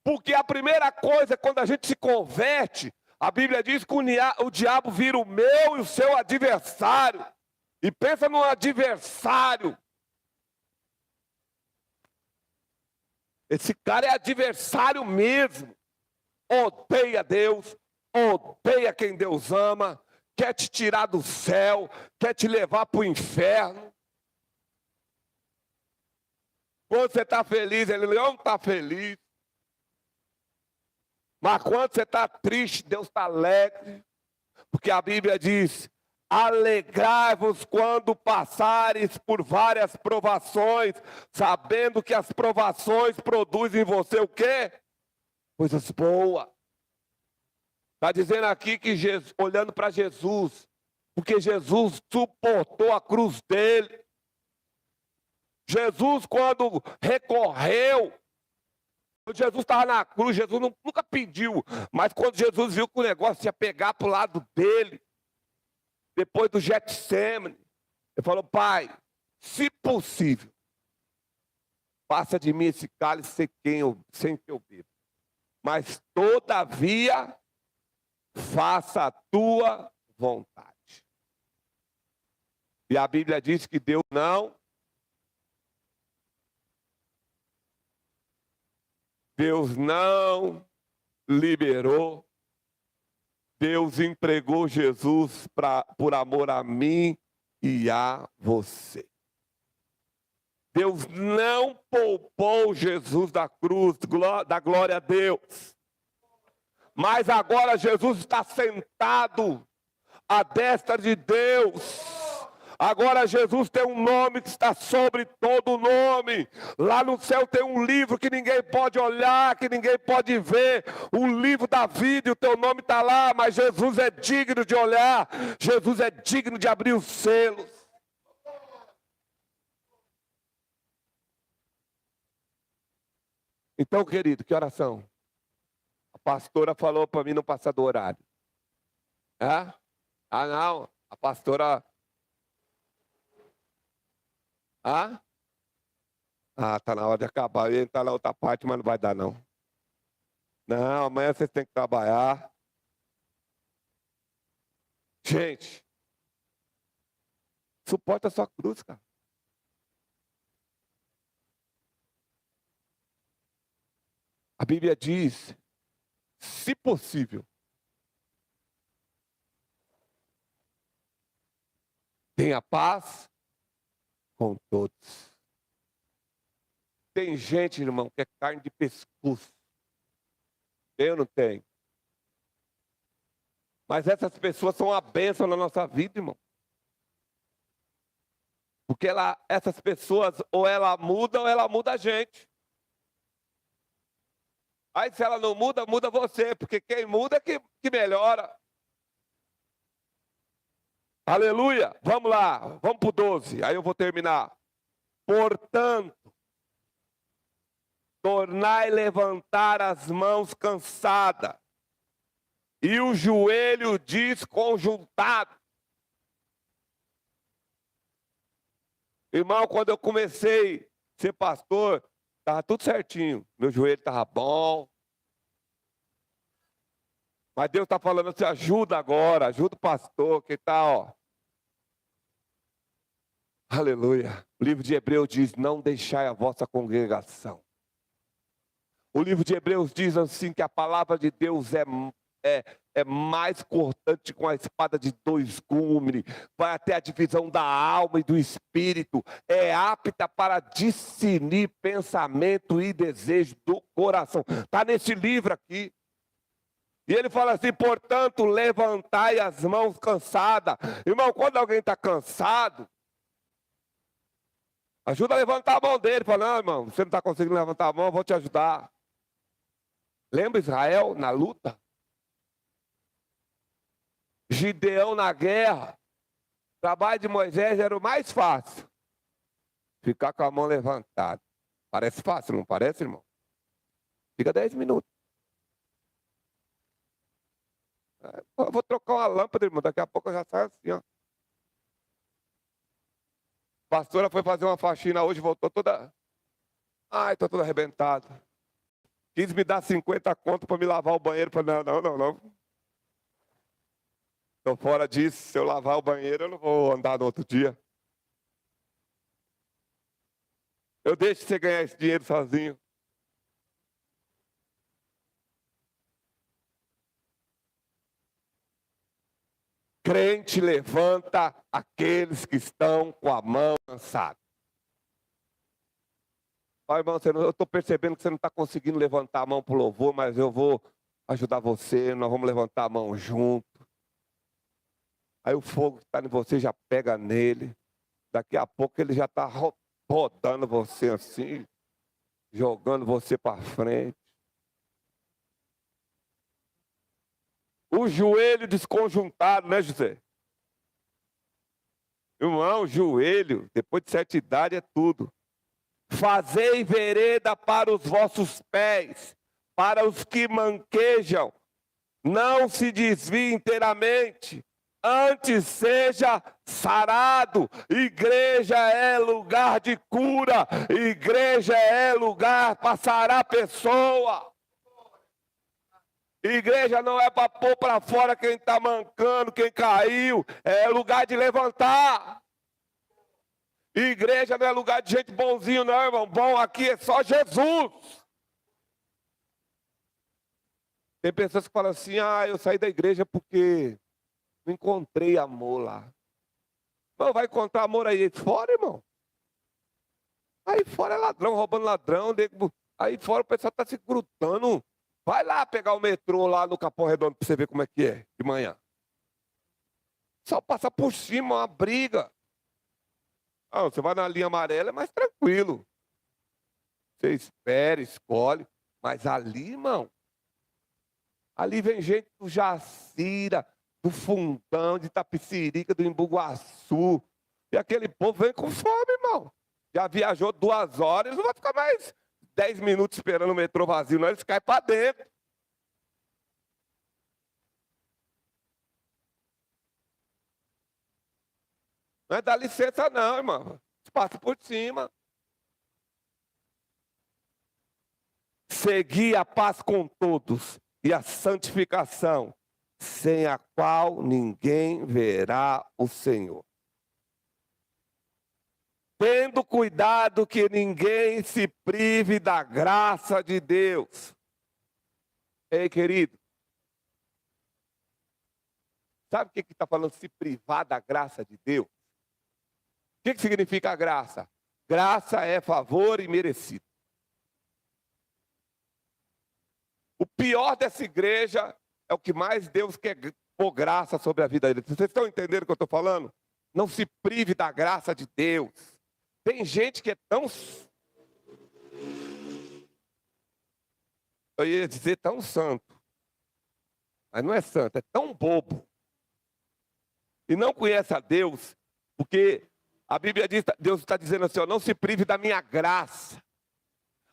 Porque a primeira coisa, quando a gente se converte, A Bíblia diz que o diabo vira o meu e o seu adversário. E pensa num adversário. Esse cara é adversário mesmo. Odeia Deus, odeia quem Deus ama, quer te tirar do céu, quer te levar para o inferno. Quando você está feliz, ele não está feliz. Mas quando você está triste, Deus está alegre. Porque a Bíblia diz: alegrai-vos quando passares por várias provações, sabendo que as provações produzem em você o quê? Coisas boas. Está dizendo aqui que Jesus, olhando para Jesus, porque Jesus suportou a cruz dele. Jesus, quando recorreu, quando Jesus estava na cruz, Jesus nunca pediu, mas quando Jesus viu que o negócio ia pegar para o lado dele, depois do Getsemane, ele falou: Pai, se possível, passa de mim esse cálice sem que eu beba. Mas todavia, faça a tua vontade. E a Bíblia diz que Deus não liberou, Deus entregou Jesus por amor a mim e a você. Deus não poupou Jesus da cruz, da glória a Deus. Mas agora Jesus está sentado à destra de Deus. Agora Jesus tem um nome que está sobre todo nome. Lá no céu tem um livro que ninguém pode olhar, que ninguém pode ver. O livro da vida, e o teu nome está lá, mas Jesus é digno de olhar. Jesus é digno de abrir os selos. Então, querido, que oração? A pastora falou para mim não passar do horário. Ah, não, a pastora... tá na hora de acabar. Eu ia entrar na outra parte, mas não vai dar, não. Não, amanhã vocês têm que trabalhar. Gente, suporta a sua cruz, cara. A Bíblia diz, se possível, tenha paz com todos. Tem gente, irmão, que é carne de pescoço. Eu não tenho. Mas essas pessoas são uma bênção na nossa vida, irmão. Porque essas pessoas, ou ela muda a gente. Aí se ela não muda, muda você. Porque quem muda é que melhora. Aleluia. Vamos lá, vamos para o 12. Aí eu vou terminar. Portanto, tornai levantar as mãos cansadas e o joelho desconjuntado. Irmão, quando eu comecei a ser pastor, estava tudo certinho. Meu joelho estava bom. Mas Deus está falando assim, ajuda agora, ajuda o pastor, que está, ó. Aleluia. O livro de Hebreus diz, não deixai a vossa congregação. O livro de Hebreus diz assim que a palavra de Deus é mais cortante com a espada de 2 gumes, vai até a divisão da alma e do espírito, é apta para discernir pensamento e desejo do coração. Está nesse livro aqui. E ele fala assim, portanto, levantai as mãos cansadas. Irmão, quando alguém está cansado, ajuda a levantar a mão dele. Fala, não, irmão, você não está conseguindo levantar a mão, eu vou te ajudar. Lembra Israel na luta? Gideão na guerra. O trabalho de Moisés era o mais fácil. Ficar com a mão levantada. Parece fácil, não parece, irmão? Fica 10 minutos. Eu vou trocar uma lâmpada, irmão. Daqui a pouco eu já saio assim, ó. A pastora foi fazer uma faxina hoje, voltou toda... Ai, estou toda arrebentada. Quis me dar 50 conto para me lavar o banheiro. Falei, não. Estou fora disso. Se eu lavar o banheiro, eu não vou andar no outro dia. Eu deixo você ganhar esse dinheiro sozinho. Crente levanta aqueles que estão com a mão cansada. Pai, irmão, eu estou percebendo que você não está conseguindo levantar a mão para o louvor, mas eu vou ajudar você, nós vamos levantar a mão junto. Aí o fogo que está em você já pega nele. Daqui a pouco ele já está rodando você assim, jogando você para frente. O joelho desconjuntado, né, José? Irmão, joelho, depois de certa idade é tudo. Fazei vereda para os vossos pés, para os que manquejam. Não se desvie inteiramente, antes seja sarado. Igreja é lugar de cura, igreja é lugar para sarar a pessoa. Igreja não é para pôr para fora quem está mancando, quem caiu, é lugar de levantar. Igreja não é lugar de gente bonzinho, não, irmão. Bom aqui é só Jesus. Tem pessoas que falam assim: eu saí da igreja porque não encontrei amor lá. Não, vai encontrar amor aí fora, irmão. Aí fora é ladrão, roubando ladrão. Aí fora o pessoal está se grudando. Vai lá pegar o metrô lá no Capão Redondo para você ver como é que é de manhã. Só passar por cima, uma briga. Você vai na linha amarela, é mais tranquilo. Você espera, escolhe. Mas ali, irmão, ali vem gente do Jacira, do Fundão, de Itapecerica, do Embu-Guaçu. E aquele povo vem com fome, irmão. Já viajou 2 horas, eles não vão ficar mais 10 minutos esperando o metrô vazio, não. Eles caem para dentro. Não é dar licença não, irmão. Passa por cima. Segui a paz com todos e a santificação, sem a qual ninguém verá o Senhor. Tendo cuidado que ninguém se prive da graça de Deus. Ei, querido. Sabe o que está falando se privar da graça de Deus? O que significa a graça? Graça é favor imerecido. O pior dessa igreja é o que mais Deus quer pôr graça sobre a vida deles. Vocês estão entendendo o que eu estou falando? Não se prive da graça de Deus. Tem gente que é tão... Eu ia dizer tão santo. Mas não é santo, é tão bobo. E não conhece a Deus, porque a Bíblia diz, Deus está dizendo assim, não se prive da minha graça.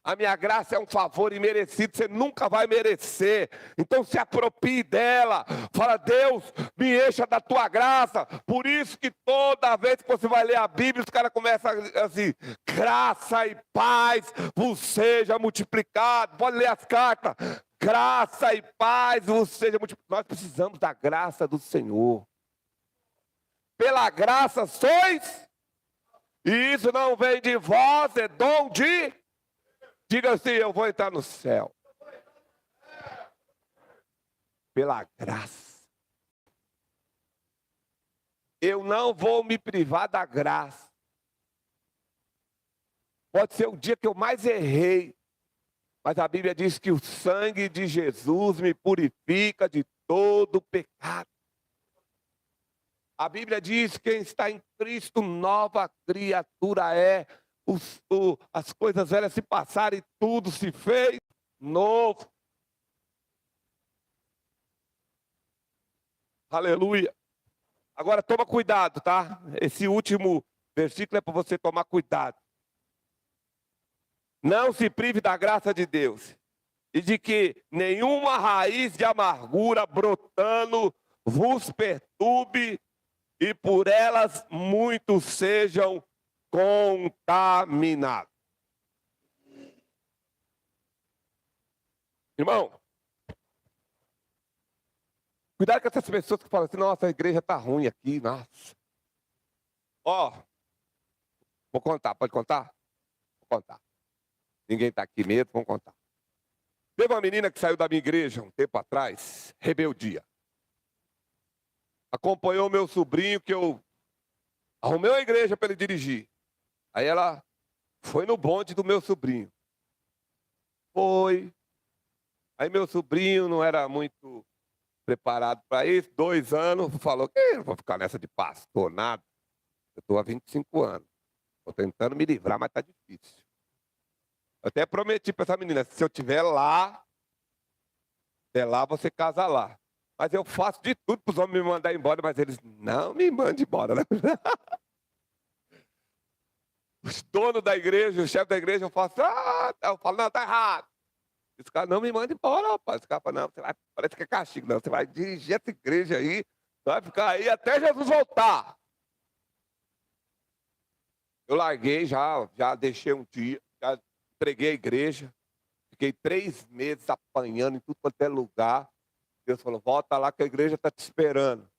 A minha graça é um favor imerecido, você nunca vai merecer. Então se aproprie dela. Fala, Deus, me encha da tua graça. Por isso que toda vez que você vai ler a Bíblia, os caras começam assim, graça e paz vos seja multiplicado. Pode ler as cartas. Graça e paz vos seja multiplicado. Nós precisamos da graça do Senhor. Pela graça sois, e isso não vem de vós, é dom de... Diga assim, eu vou entrar no céu. Pela graça. Eu não vou me privar da graça. Pode ser o dia que eu mais errei. Mas a Bíblia diz que o sangue de Jesus me purifica de todo pecado. A Bíblia diz que quem está em Cristo, nova criatura é. As coisas velhas se passaram e tudo se fez novo. Aleluia. Agora toma cuidado, tá? Esse último versículo é para você tomar cuidado. Não se prive da graça de Deus. E de que nenhuma raiz de amargura brotando vos perturbe e por elas muitos sejam contaminado. Irmão, Cuidado com essas pessoas que falam assim, nossa, a igreja está ruim aqui, nossa. Ó, vou contar, pode contar? Vou contar. Ninguém está aqui mesmo, vamos contar. Teve uma menina que saiu da minha igreja um tempo atrás, rebeldia. Acompanhou meu sobrinho, que eu arrumei uma igreja para ele dirigir. Aí ela foi no bonde do meu sobrinho. Foi. Aí meu sobrinho não era muito preparado para isso, 2 anos, falou que eu não vou ficar nessa de pastor, nada. Eu estou há 25 anos. Estou tentando me livrar, mas está difícil. Eu até prometi para essa menina, se eu estiver lá, até lá você casa lá. Mas eu faço de tudo para os homens me mandar embora, mas eles não me mandam embora, né? Os donos da igreja, o chefe da igreja, eu falo, não, tá errado. Esse cara não me manda embora, rapaz. Esse cara fala, não, você vai, parece que é castigo, não. Você vai dirigir essa igreja aí, vai ficar aí até Jesus voltar. Eu larguei já deixei um dia, já entreguei a igreja. Fiquei 3 meses apanhando em tudo quanto é lugar. Deus falou, volta lá que a igreja está te esperando.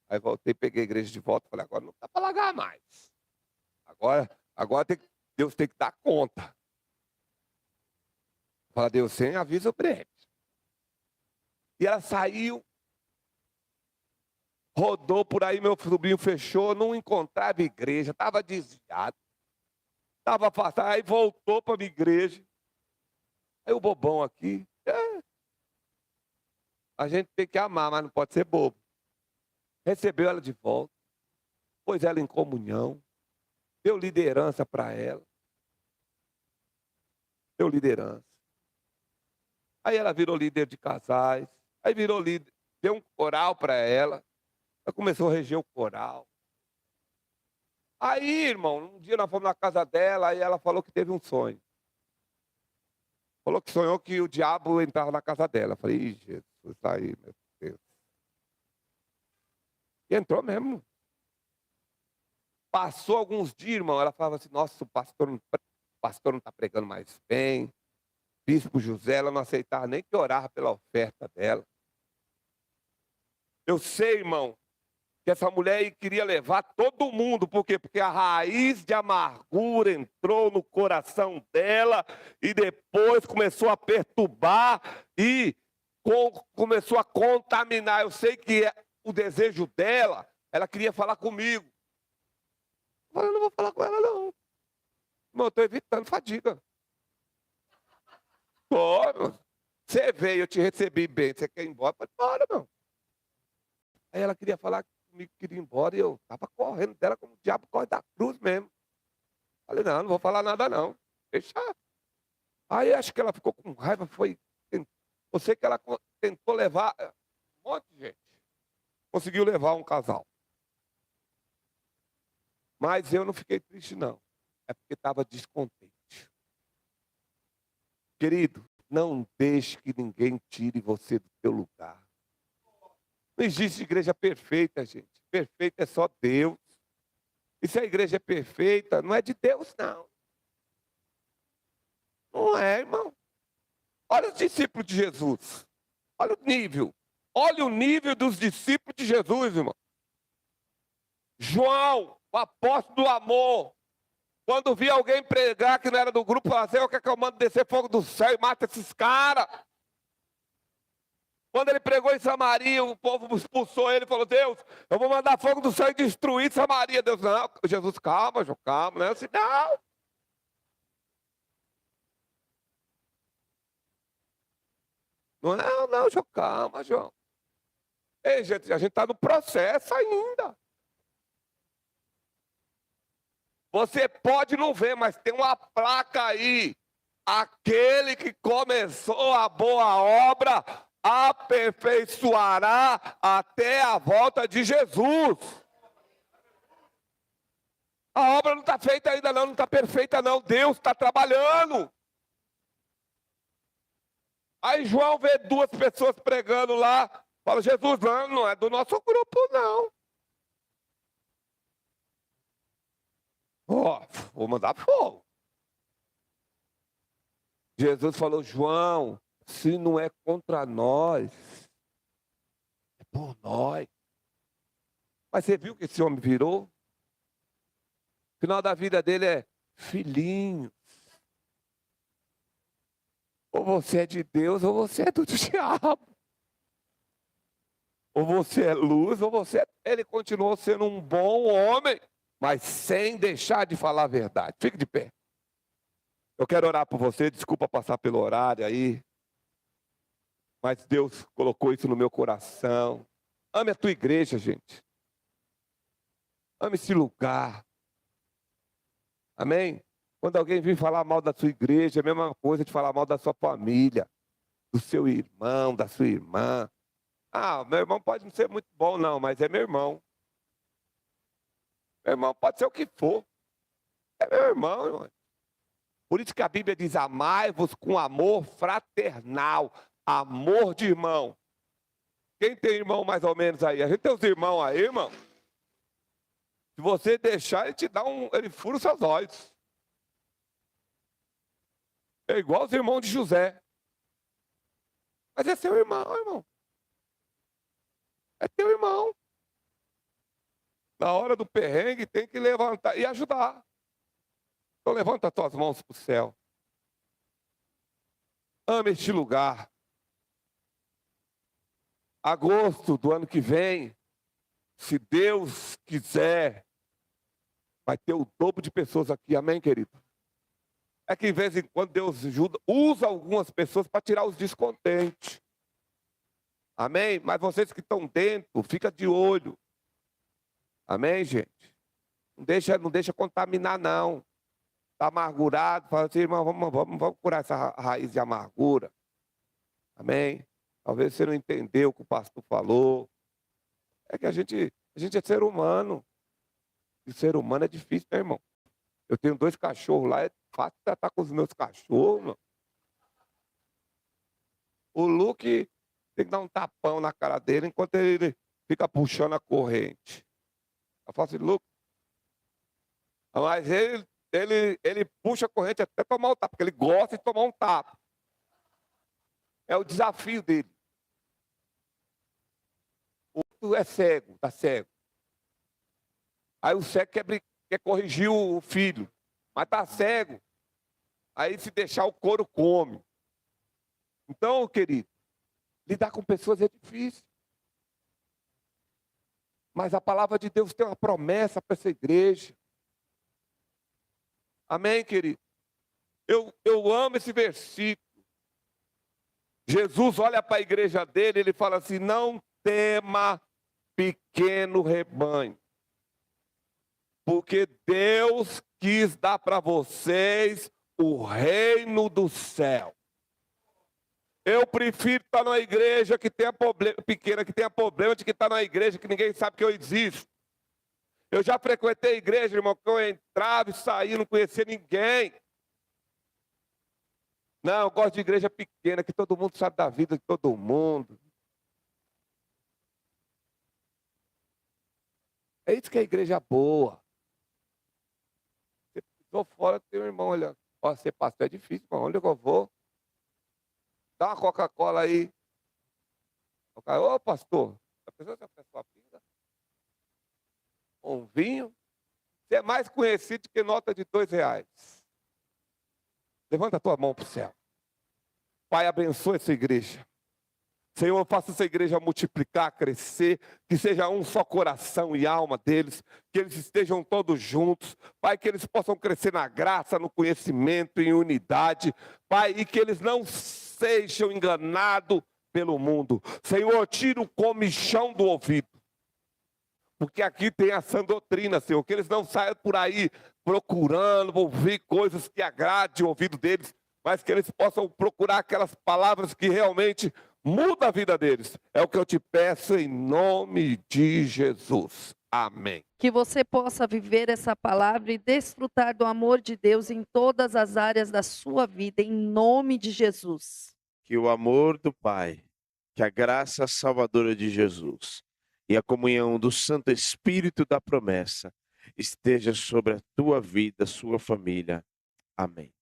Aí voltei, peguei a igreja de volta. Falei, agora não dá para largar mais. Agora Deus tem que dar conta. Fala, Deus, sem aviso breve. E ela saiu, rodou por aí, meu sobrinho fechou, não encontrava igreja, estava desviado. Estava afastado, aí voltou para a minha igreja. Aí o bobão aqui, a gente tem que amar, mas não pode ser bobo. Recebeu ela de volta, pôs ela em comunhão, deu liderança para ela. Deu liderança. Aí ela virou líder de casais, aí virou líder, deu um coral para ela, ela começou a reger o coral. Aí, irmão, um dia nós fomos na casa dela, aí ela falou que teve um sonho. Falou que sonhou que o diabo entrava na casa dela. Eu falei, Jesus, tá aí, meu Deus. E entrou mesmo. Passou alguns dias, irmão, ela falava assim, nossa, o pastor não está pregando mais bem. Bispo José, ela não aceitava nem que orava pela oferta dela. Eu sei, irmão, que essa mulher aí queria levar todo mundo. Por quê? Porque a raiz de amargura entrou no coração dela e depois começou a perturbar e começou a contaminar. Eu sei que o desejo dela, ela queria falar comigo. Eu falei, não vou falar com ela, não. Irmão, eu estou evitando fadiga. Você veio, eu te recebi bem, você quer ir embora? Pode ir embora, não. Aí ela queria falar comigo, queria ir embora, e eu estava correndo dela como o diabo corre da cruz mesmo. Falei, não vou falar nada não, deixa. Aí acho que ela ficou com raiva, eu sei que ela tentou levar um monte de gente. Conseguiu levar um casal. Mas eu não fiquei triste não, é porque estava descontente. Querido, não deixe que ninguém tire você do seu lugar. Não existe igreja perfeita, gente. Perfeita é só Deus. E se a igreja é perfeita, não é de Deus, não. Não é, irmão. Olha os discípulos de Jesus. Olha o nível. Olha o nível dos discípulos de Jesus, irmão. João, o apóstolo do amor. Quando via alguém pregar que não era do grupo, falava assim, eu quero que eu mando descer fogo do céu e mata esses caras. Quando ele pregou em Samaria, o povo expulsou ele e falou, Deus, eu vou mandar fogo do céu e destruir Samaria. Deus, não, Jesus, calma, João, calma. Não é assim, não. Não, João, calma, João. Ei, gente, a gente está no processo ainda. Você pode não ver, mas tem uma placa aí. Aquele que começou a boa obra aperfeiçoará até a volta de Jesus. A obra não está feita ainda não está perfeita não. Deus está trabalhando. Aí João vê 2 pessoas pregando lá. Fala, Jesus, não é do nosso grupo não. Vou mandar fogo. Jesus falou, João, se não é contra nós, é por nós. Mas você viu que esse homem virou? O final da vida dele é filhinho. Ou você é de Deus, ou você é do diabo. Ou você é luz, ou você é... Ele continuou sendo um bom homem, mas sem deixar de falar a verdade. Fique de pé. Eu quero orar por você, desculpa passar pelo horário aí. Mas Deus colocou isso no meu coração. Ame a tua igreja, gente. Ame esse lugar. Amém? Quando alguém vir falar mal da sua igreja, é a mesma coisa de falar mal da sua família, do seu irmão, da sua irmã. Ah, meu irmão pode não ser muito bom, não, mas é meu irmão. Meu irmão pode ser o que for. É meu irmão, irmão. Por isso que a Bíblia diz: amai-vos com amor fraternal, amor de irmão. Quem tem irmão mais ou menos aí? A gente tem os irmãos aí, irmão. Se você deixar, ele te dá ele fura os seus olhos. É igual os irmãos de José. Mas é seu irmão, irmão. É teu irmão. Na hora do perrengue tem que levantar e ajudar. Então levanta as tuas mãos para o céu. Ame este lugar. Agosto do ano que vem, se Deus quiser, vai ter o dobro de pessoas aqui. Amém, querido? É que, de vez em quando, Deus usa algumas pessoas para tirar os descontentes. Amém? Mas vocês que estão dentro, fica de olho. Amém, gente? Não deixa contaminar, não. Está amargurado, fala assim: irmão, vamos curar essa raiz de amargura. Amém? Talvez você não entendeu o que o pastor falou. É que a gente é ser humano. E ser humano é difícil, né, irmão? Eu tenho 2 cachorros lá, é fácil tratar com os meus cachorros, mano. O Luke tem que dar um tapão na cara dele enquanto ele fica puxando a corrente. Eu falo assim: Luke. Mas ele puxa a corrente até tomar um tapa, porque ele gosta de tomar um tapa. É o desafio dele. O outro é cego, está cego. Aí o cego quer corrigir o filho, mas está cego. Aí se deixar o couro come. Então, querido, lidar com pessoas é difícil. Mas a palavra de Deus tem uma promessa para essa igreja. Amém, querido? Eu amo esse versículo. Jesus olha para a igreja dele, ele fala assim: não tema, pequeno rebanho, porque Deus quis dar para vocês o reino do céu. Eu prefiro estar numa igreja que tenha problema, pequena, que tenha problema, de que estar numa igreja que ninguém sabe que eu existo. Eu já frequentei a igreja, irmão, que eu entrava e saía, não conhecia ninguém. Não, eu gosto de igreja pequena, que todo mundo sabe da vida de todo mundo. É isso que é igreja boa. Você pisou fora, tem um irmão olhando. Ó, ser pastor é difícil, irmão. Onde eu vou? Dá uma Coca-Cola aí. O cara: ô pastor, a pessoa já fez sua pinga? Um vinho? Você é mais conhecido que nota de R$2. Levanta a tua mão para o céu. Pai, abençoa essa igreja. Senhor, faça essa igreja multiplicar, crescer, que seja um só coração e alma deles, que eles estejam todos juntos, Pai, que eles possam crescer na graça, no conhecimento, em unidade, Pai, e que eles não sejam enganados pelo mundo. Senhor, tira o comichão do ouvido, porque aqui tem a sã doutrina, Senhor, que eles não saiam por aí procurando ouvir coisas que agradem o ouvido deles, mas que eles possam procurar aquelas palavras que realmente mudam a vida deles. É o que eu te peço em nome de Jesus. Amém. Que você possa viver essa palavra e desfrutar do amor de Deus em todas as áreas da sua vida, em nome de Jesus. Que o amor do Pai, que a graça salvadora de Jesus e a comunhão do Santo Espírito da promessa esteja sobre a tua vida, sua família. Amém.